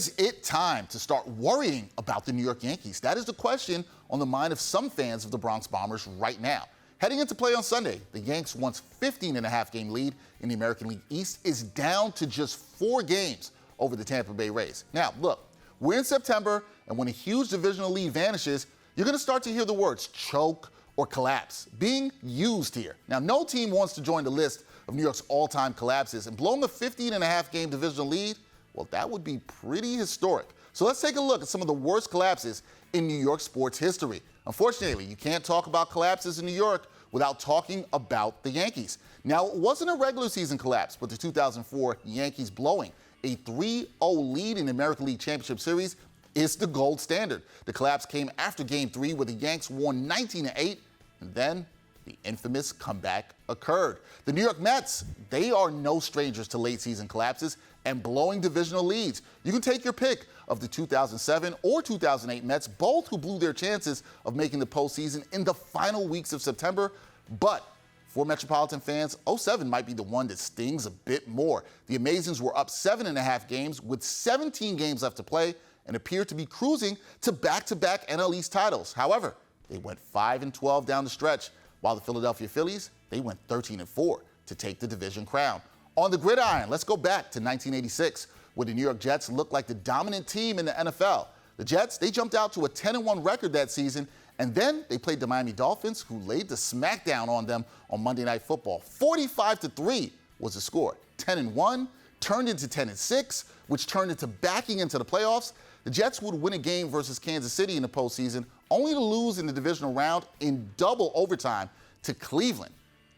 Is it time to start worrying about the New York Yankees? That is the question on the mind of some fans of the Bronx Bombers right now. Heading into play on Sunday, the Yanks' once 15.5-game lead in the American League East is down to just 4 games over the Tampa Bay Rays. Now, look, we're in September, and when a huge divisional lead vanishes, you're going to start to hear the words choke or collapse being used here. Now, no team wants to join the list of New York's all-time collapses, and blowing a 15.5-game divisional lead, well, that would be pretty historic. So let's take a look at some of the worst collapses in New York sports history. Unfortunately, you can't talk about collapses in New York without talking about the Yankees. Now, it wasn't a regular season collapse, but the 2004 Yankees blowing a 3-0 lead in the American League Championship Series is the gold standard. The collapse came after Game 3, where the Yanks won 19-8, and then the infamous comeback occurred. The New York Mets, they are no strangers to late season collapses and blowing divisional leads. You can take your pick of the 2007 or 2008 Mets, both who blew their chances of making the postseason in the final weeks of September. But for Metropolitan fans, 07 might be the one that stings a bit more. The Amazons were up 7.5 games with 17 games left to play and appeared to be cruising to back-to-back NL East titles. However, they went 5-12 down the stretch, while the Philadelphia Phillies, they went 13-4 to take the division crown. On the gridiron, let's go back to 1986, where the New York Jets looked like the dominant team in the NFL. The Jets, they jumped out to a 10-1 record that season, and then they played the Miami Dolphins, who laid the smackdown on them on Monday Night Football. 45-3 was the score. 10-1 turned into 10-6, which turned into backing into the playoffs. The Jets would win a game versus Kansas City in the postseason, only to lose in the divisional round in double overtime to Cleveland.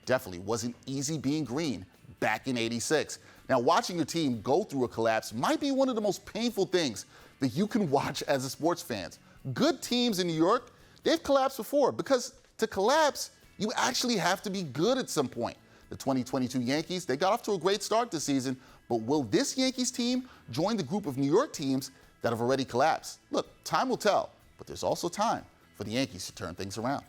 Definitely wasn't easy being green back in '86. Now, watching your team go through a collapse might be one of the most painful things that you can watch as a sports fan. Good teams in New York, they've collapsed before, because to collapse, you actually have to be good at some point. The 2022 Yankees, they got off to a great start this season, but will this Yankees team join the group of New York teams that have already collapsed? Look, time will tell, but there's also time for the Yankees to turn things around.